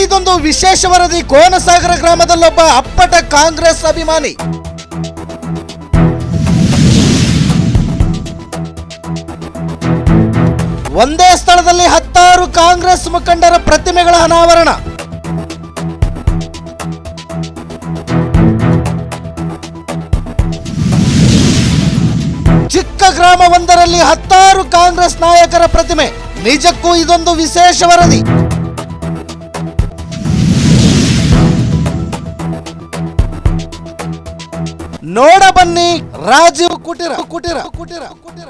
ಇದೊಂದು ವಿಶೇಷ ವರದಿ. ಕೋನಸಾಗರ ಗ್ರಾಮದಲ್ಲೊಬ್ಬ ಅಪ್ಪಟ ಕಾಂಗ್ರೆಸ್ ಅಭಿಮಾನಿ. ಒಂದೇ ಸ್ಥಳದಲ್ಲಿ 10 ಕಾಂಗ್ರೆಸ್ ಮುಖಂಡರ ಪ್ರತಿಮೆಗಳ ಅನಾವರಣ. ಚಿಕ್ಕ ಗ್ರಾಮವೊಂದರಲ್ಲಿ 10 ಕಾಂಗ್ರೆಸ್ ನಾಯಕರ ಪ್ರತಿಮೆ. ನಿಜಕ್ಕೂ ಇದೊಂದು ವಿಶೇಷ ವರದಿ. ನೋಡ ಬನ್ನಿ ರಾಜೀವ್ ಕುಟೀರ ಕುಟೀರ ಕುಟೀರ ಕುಟೀರ.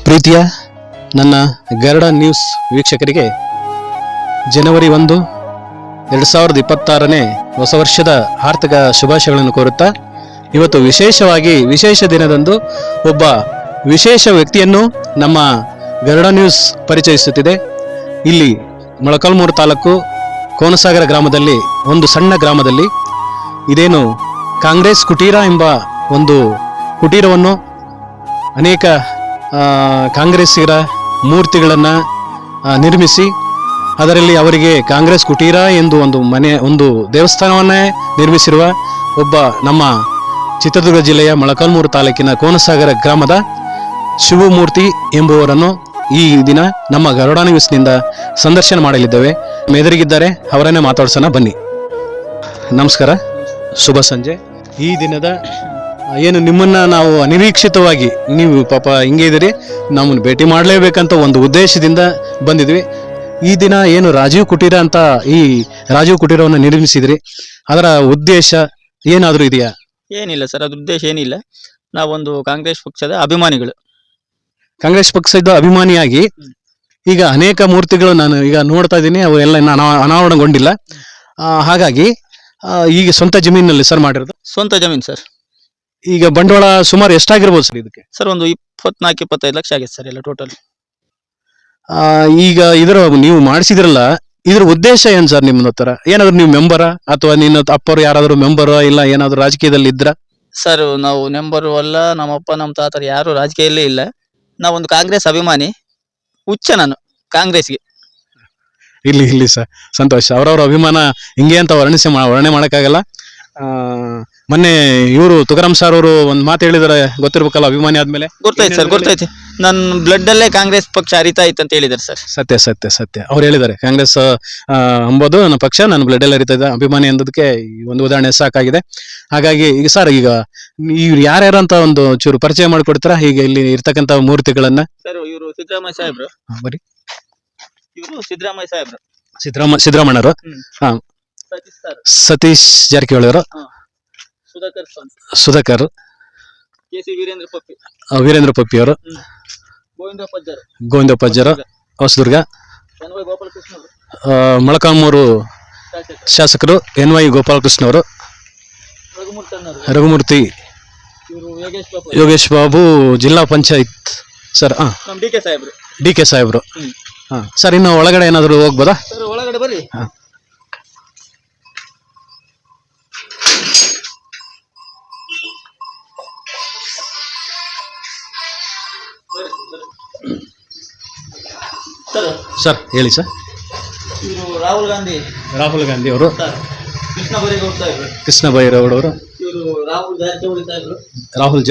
ಪ್ರೀತಿಯ ನನ್ನ ಗರುಡ ನ್ಯೂಸ್ ವೀಕ್ಷಕರಿಗೆ ಜನವರಿ 1, 2026ನೇ ಹೊಸ ವರ್ಷದ ಆರ್ಥಿಕ ಶುಭಾಶಯಗಳನ್ನು ಕೋರುತ್ತಾ ಇವತ್ತು ವಿಶೇಷ ದಿನದಂದು ಒಬ್ಬ ವಿಶೇಷ ವ್ಯಕ್ತಿಯನ್ನು ನಮ್ಮ ಗರುಡ ನ್ಯೂಸ್ ಪರಿಚಯಿಸುತ್ತಿದೆ. ಇಲ್ಲಿ ಮೊಳಕಾಲ್ಮೂರು ತಾಲೂಕು ಕೋನಸಾಗರ ಗ್ರಾಮದಲ್ಲಿ, ಒಂದು ಸಣ್ಣ ಗ್ರಾಮದಲ್ಲಿ ಇದೇನು ಕಾಂಗ್ರೆಸ್ ಕುಟೀರ ಎಂಬ ಒಂದು ಕುಟೀರವನ್ನು ಅನೇಕ ಕಾಂಗ್ರೆಸ್ಸಿಗರ ಮೂರ್ತಿಗಳನ್ನು ನಿರ್ಮಿಸಿ ಅದರಲ್ಲಿ ಅವರಿಗೆ ಕಾಂಗ್ರೆಸ್ ಕುಟೀರ ಎಂದು ಒಂದು ದೇವಸ್ಥಾನವನ್ನೇ ನಿರ್ಮಿಸಿರುವ ಒಬ್ಬ ನಮ್ಮ ಚಿತ್ರದುರ್ಗ ಜಿಲ್ಲೆಯ ಮೊಳಕಾಲ್ಮೂರು ತಾಲೂಕಿನ ಕೋನಸಾಗರ ಗ್ರಾಮದ ಶಿವಮೂರ್ತಿ ಎಂಬುವರನ್ನು ಈ ದಿನ ನಮ್ಮ ಗರುಡ ನ್ಯೂಸ್ನಿಂದ ಸಂದರ್ಶನ ಮಾಡಲಿದ್ದೇವೆ. ಎದುರಿಗಿದ್ದಾರೆ, ಅವರನ್ನೇ ಮಾತಾಡ್ಸೋಣ ಬನ್ನಿ. ನಮಸ್ಕಾರ, ಶುಭ ಸಂಜೆ. ಈ ದಿನದ ಏನು ನಿಮ್ಮನ್ನ ನಾವು ಅನಿರೀಕ್ಷಿತವಾಗಿ, ನೀವು ಪಾಪ ಹಿಂಗೆ ಇದ್ದೀರಿ, ನಮ್ಮನ್ನು ಭೇಟಿ ಮಾಡಲೇಬೇಕಂತ ಒಂದು ಉದ್ದೇಶದಿಂದ ಬಂದಿದ್ವಿ. ಈ ದಿನ ಏನು ರಾಜೀವ್ ಕುಟೀರ ಅಂತ ಈ ರಾಜೀವ್ ಕುಟೀರವನ್ನು ನಿರ್ಮಿಸಿದ್ರಿ, ಅದರ ಉದ್ದೇಶ ಏನಾದರೂ ಇದೆಯಾ? ಏನಿಲ್ಲ ಸರ್, ಅದ್ರ ಉದ್ದೇಶ ಏನಿಲ್ಲ. ನಾವೊಂದು ಕಾಂಗ್ರೆಸ್ ಪಕ್ಷದ ಅಭಿಮಾನಿಗಳು. ಕಾಂಗ್ರೆಸ್ ಪಕ್ಷದ ಅಭಿಮಾನಿಯಾಗಿ ಈಗ ಅನೇಕ ಮೂರ್ತಿಗಳು ನಾನು ಈಗ ನೋಡ್ತಾ ಇದ್ದೀನಿ, ಅವೆಲ್ಲ ಅನಾವರಣಗೊಂಡಿಲ್ಲ. ಹಾಗಾಗಿ ಈಗ ಸ್ವಂತ ಜಮೀನಲ್ಲಿ ಸರ್ ಮಾಡಿರೋದು? ಸ್ವಂತ ಜಮೀನು ಸರ್. ಈಗ ಬಂಡವಾಳ ಸುಮಾರು ಎಷ್ಟಾಗಿರ್ಬೋದು ಸರ್ ಇದಕ್ಕೆ? ಸರ್ ಒಂದು 24-25 ಲಕ್ಷ ಆಗಿದೆ ಸರ್ ಎಲ್ಲ ಟೋಟಲ್. ಈಗ ನೀವು ಮಾಡಿಸಿದ್ರಲ್ಲ, ಇದ್ರ ಉದ್ದೇಶ ಏನ್ ಸರ್? ನಿಮ್ಮ ಹತ್ರ ಏನಾದ್ರು ನೀವು ಮೆಂಬರ ಅಥವಾ ನಿನ್ನ ಅಪ್ಪರು ಯಾರಾದ್ರೂ ಮೆಂಬರ್, ಇಲ್ಲ ಏನಾದ್ರು ರಾಜಕೀಯದಲ್ಲಿ ಇದ್ರ? ಸರ್ ನಾವು ನೆಂಬರು ಅಲ್ಲ, ನಮ್ಮಪ್ಪ ನಮ್ಮ ತಾತರ ಯಾರು ರಾಜಕೀಯಲ್ಲೇ ಇಲ್ಲ. ನಾವೊಂದು ಕಾಂಗ್ರೆಸ್ ಅಭಿಮಾನಿ, ಹುಚ್ಚ ನಾನು ಕಾಂಗ್ರೆಸ್ಗೆ. ಇಲ್ಲಿ ಸರ್ ಸಂತೋಷ. ಅವರವರ ಅಭಿಮಾನ ಹಿಂಗೆ ಅಂತ ವರ್ಣನೆ ಮಾಡೋಕ್ಕಾಗಲ್ಲ. ಮೊನ್ನೆ ಇವರು ತುಕಾರಾಮ್ ಸರ್ ಅವರು ಒಂದು ಮಾತು ಹೇಳಿದಾರೆ, ಗೊತ್ತಿರ್ಬೇಕಲ್ಲ ಅಭಿಮಾನಿ ಆದ್ಮೇಲೆ? ಗೊತ್ತಾಯ್ತು ಸರ್, ಗೊತ್ತಾಯ್ತು. ನನ್ನ ಬ್ಲಡ್ ಅಲ್ಲೇ ಕಾಂಗ್ರೆಸ್ ಪಕ್ಷ ಹರಿತಾ ಇತ್ತು ಅಂತ ಹೇಳಿದಾರೆ ಸರ್. ಸತ್ಯ ಸತ್ಯ ಸತ್ಯ. ಅವ್ರು ಹೇಳಿದ್ದಾರೆ, ಕಾಂಗ್ರೆಸ್ ಅಂಬೋದು ನನ್ನ ಪಕ್ಷ, ನನ್ನ ಬ್ಲಡ್ ಅಲ್ಲಿ ಹರಿತಾ ಇದೆ. ಅಭಿಮಾನಿ ಅನ್ನೋದಕ್ಕೆ ಒಂದು ಉದಾಹರಣೆ ಸಾಕಾಗಿದೆ. ಹಾಗಾಗಿ ಈಗ ಸರ್, ಈಗ ಇವ್ರು ಯಾರ್ಯಾರು ಅಂತ ಒಂದು ಚೂರು ಪರಿಚಯ ಮಾಡಿಕೊಡ್ತಾರ ಈಗ ಇಲ್ಲಿ ಇರ್ತಕ್ಕಂಥ ಮೂರ್ತಿಗಳನ್ನ? ಸರ್ ಇವರು ಸಿದ್ದರಾಮಯ್ಯ ಸಾಹೇಬ್ರು. ಬರೀ ಇವರು ಸಿದ್ದರಾಮಯ್ಯ ಸಾಹೇಬ್ರು, ಸಿದ್ದರಾಮಣ್ಣರು. ಹಾ, ಸತೀಶ್ ಜಾರಕಿಹೊಳಿ ಅವರು, ಸುಧಾಕರ್, ವೀರೇಂದ್ರ ಪಪ್ಪಿ ಅವರು, ಗೋವಿಂದ ಪಜ್ಜರು, ಹೊಸದುರ್ಗ, ಮೊಳಕಾಲ್ಮೂರು ಶಾಸಕರು NY ಗೋಪಾಲಕೃಷ್ಣ ಅವರು, ರಘುಮೂರ್ತಿ, ಯೋಗೇಶ್ ಬಾಬು, ಜಿಲ್ಲಾ ಪಂಚಾಯತ್ ಸರ್. DK ಸಾಹೇಬ್ರು. ಹಾ ಸರ್, ಇನ್ನು ಒಳಗಡೆ ಏನಾದ್ರು ಹೋಗ್ಬೋದಾ? ಒಳಗಡೆ ಬರ್ರಿ. ಸರ್ ಹೇಳಿ ಸರ್. ಇವರು ರಾಹುಲ್ ಗಾಂಧಿ ಅವರು, ಕೃಷ್ಣ ಬೈರೇಗೌಡ ಅವರು, ರಾಹುಲ್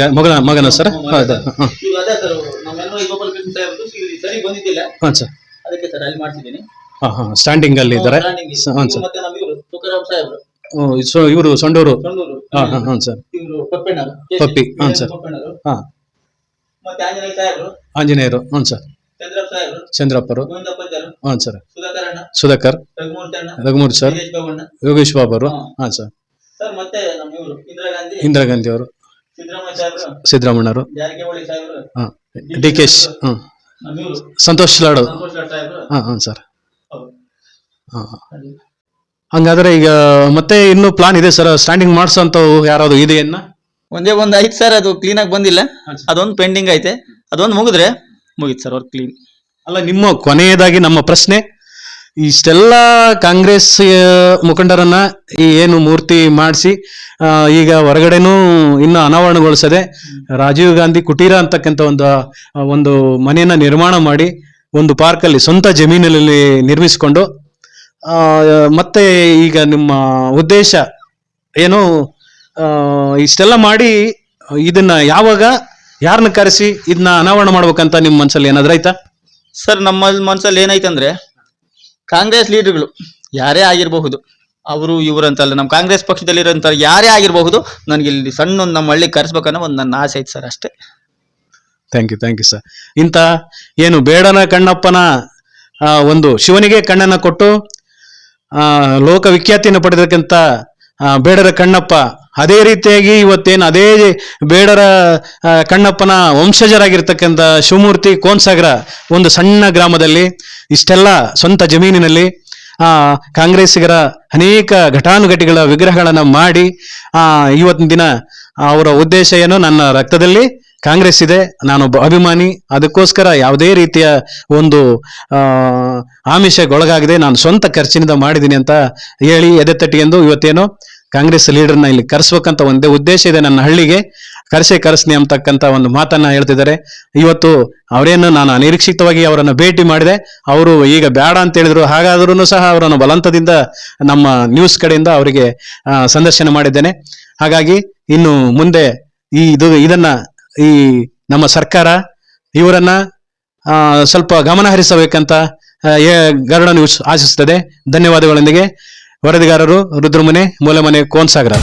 ಮಗನ ಸರ್. ಹೌದಾ? ಹಾಂ ಸರ್. ಸ್ಟ್ಯಾಂಡಿಂಗ್ ಅಲ್ಲಿ ಇದ್ದಾರೆ. ಹಾಂ ಸರ್. ಇವರು ಸೊಂಡೂರು. ಹಾಂ ಸರ್. ಪಪ್ಪಿ. ಹಾಂ ಸರ್. ಹಾಂ, ಆಂಜನೇಯರು. ಹ್ಞೂ ಸರ್. ಚಂದ್ರಪ್ಪರು. ಹಾಂ ಸರ್. ಸುಧಾಕರ್, ರಘುಮೂರ್ತಿ ಸರ್, ಯೋಗೇಶ್ ಬಾಬು ಅವರು. ಹಾಂ ಸರ್. ಇಂದಿರಾ ಗಾಂಧಿ ಅವರು, ಸಿದ್ದರಾಮಣ್ಣರು, ಹಾಂ, DK ಸಂತೋಷ್ ಲಾಡು. ಹಾಂ ಸರ್. ಹಾಂ, ಹಂಗಾದ್ರೆ ಈಗ ಮತ್ತೆ ಇನ್ನೂ ಪ್ಲಾನ್ ಇದೆ ಸರ್ ಸ್ಟ್ಯಾಂಡಿಂಗ್ ಮಾಡಿಸೋಂಥವು ಯಾರಾದ್ರು ಇದೆಯನ್ನ? ಒಂದೇ ಒಂದು ಐತೆ ಸರ್, ಅದು ಕ್ಲೀನ್ ಆಗಿ ಬಂದಿಲ್ಲ. ಅದೊಂದು ಪೆಂಡಿಂಗ್ ಐತೆ, ಅದೊಂದು ಮುಗಿದ್ರೆ ಮುಗೀತು ಸರ್, ಅವ್ರು ಕ್ಲೀನ್. ಅಲ್ಲ, ನಿಮ್ಮ ಕೊನೆಯದಾಗಿ ನಮ್ಮ ಪ್ರಶ್ನೆ, ಇಷ್ಟೆಲ್ಲ ಕಾಂಗ್ರೆಸ್ ಮುಖಂಡರನ್ನ ಈ ಏನು ಮೂರ್ತಿ ಮಾಡಿಸಿ ಈಗ ಹೊರಗಡೆನೂ ಇನ್ನು ಅನಾವರಣಗೊಳಿಸದೆ ರಾಜೀವ್ ಗಾಂಧಿ ಕುಟೀರ ಅಂತಕ್ಕಂಥ ಒಂದು ಮನೆಯನ್ನ ನಿರ್ಮಾಣ ಮಾಡಿ ಒಂದು ಪಾರ್ಕಲ್ಲಿ ಸ್ವಂತ ಜಮೀನಲ್ಲಿ ನಿರ್ಮಿಸಿಕೊಂಡು ಮತ್ತೆ ಈಗ ನಿಮ್ಮ ಉದ್ದೇಶ ಏನು ಇಷ್ಟೆಲ್ಲ ಮಾಡಿ ಇದನ್ನ ಯಾವಾಗ ಯಾರನ್ನ ಕರೆಸಿ ಇದನ್ನ ಅನಾವರಣ ಮಾಡ್ಬೇಕಂತ ನಿಮ್ಮ ಮನಸ್ಸಲ್ಲಿ ಏನಾದ್ರು ಆಯ್ತಾ? ಸರ್, ನಮ್ಮ ಮನಸ್ಸಲ್ಲಿ ಏನೈತಂದ್ರೆ ಕಾಂಗ್ರೆಸ್ ಲೀಡರ್ಗಳು ಯಾರೇ ಆಗಿರಬಹುದು, ಅವರು ಇವರಂತಲ್ಲ, ನಮ್ಮ ಕಾಂಗ್ರೆಸ್ ಪಕ್ಷದಲ್ಲಿರೋಂಥ ಯಾರೇ ಆಗಿರಬಹುದು, ನನಗೆ ಇಲ್ಲಿ ಸಣ್ಣ ಒಂದು ನಮ್ಮ ಹಳ್ಳಿ ಕರೆಸ್ಬೇಕನ್ನೋ ಒಂದು ನನ್ನ ಆಸೆ ಐತೆ ಸರ್, ಅಷ್ಟೇ. Thank you sir. ಇಂಥ ಏನು ಬೇಡನ ಕಣ್ಣಪ್ಪನ ಒಂದು ಶಿವನಿಗೆ ಕಣ್ಣನ್ನ ಕೊಟ್ಟು ಲೋಕ ವಿಖ್ಯಾತಿಯನ್ನು ಪಡೆದಕ್ಕಂಥ ಬೇಡರ ಕಣ್ಣಪ್ಪ ಅದೇ ರೀತಿಯಾಗಿ ಇವತ್ತೇನು ಅದೇ ಬೇಡರ ಕಣ್ಣಪ್ಪನ ವಂಶಜರಾಗಿರ್ತಕ್ಕಂಥ ಶಿವಮೂರ್ತಿ ಕೋನ್ಸಾಗರ ಒಂದು ಸಣ್ಣ ಗ್ರಾಮದಲ್ಲಿ ಇಷ್ಟೆಲ್ಲ ಸ್ವಂತ ಜಮೀನಿನಲ್ಲಿ ಕಾಂಗ್ರೆಸ್ಸಿಗರ ಅನೇಕ ಘಟಾನುಘಟಿಗಳ ವಿಗ್ರಹಗಳನ್ನ ಮಾಡಿ ಇವತ್ತಿನ ದಿನ ಅವರ ಉದ್ದೇಶ ಏನು, ನನ್ನ ರಕ್ತದಲ್ಲಿ ಕಾಂಗ್ರೆಸ್ ಇದೆ, ನಾನೊಬ್ಬ ಅಭಿಮಾನಿ, ಅದಕ್ಕೋಸ್ಕರ ಯಾವುದೇ ರೀತಿಯ ಒಂದು ಆಮಿಷಗೊಳಗಾಗದೆ ನಾನು ಸ್ವಂತ ಖರ್ಚಿನಿಂದ ಮಾಡಿದ್ದೀನಿ ಅಂತ ಹೇಳಿ ಎದೆ ತಟ್ಟಿಗೆಂದು ಇವತ್ತೇನು ಕಾಂಗ್ರೆಸ್ ಲೀಡರ್ನ ಇಲ್ಲಿ ಕರೆಸ್ಬೇಕಂತ ಒಂದೇ ಉದ್ದೇಶ ಇದೆ, ನನ್ನ ಹಳ್ಳಿಗೆ ಕರೆಸ್ನಿ ಅಂತಕ್ಕಂಥ ಒಂದು ಮಾತನ್ನ ಹೇಳ್ತಿದ್ದಾರೆ. ಇವತ್ತು ಅವರೇನು ನಾನು ಅನಿರೀಕ್ಷಿತವಾಗಿ ಅವರನ್ನು ಭೇಟಿ ಮಾಡಿದೆ, ಅವರು ಈಗ ಬೇಡ ಅಂತ ಹೇಳಿದ್ರು, ಹಾಗಾದ್ರೂ ಸಹ ಅವರನ್ನು ಬಲವಂತದಿಂದ ನಮ್ಮ ನ್ಯೂಸ್ ಕಡೆಯಿಂದ ಅವರಿಗೆ ಸಂದರ್ಶನ ಮಾಡಿದ್ದೇನೆ. ಹಾಗಾಗಿ ಇನ್ನು ಮುಂದೆ ಇದನ್ನ ಈ ನಮ್ಮ ಸರ್ಕಾರ ಇವರನ್ನ ಸ್ವಲ್ಪ ಗಮನ ಹರಿಸಬೇಕಂತ ಗರುಡ ನ್ಯೂಸ್ ಆಶಿಸುತ್ತದೆ. ಧನ್ಯವಾದಗಳೊಂದಿಗೆ ವರದಿಗಾರರು ರುದ್ರಮನೆ, ಮೂಲಮನೆ, ಕೋನ್ಸಾಗರ.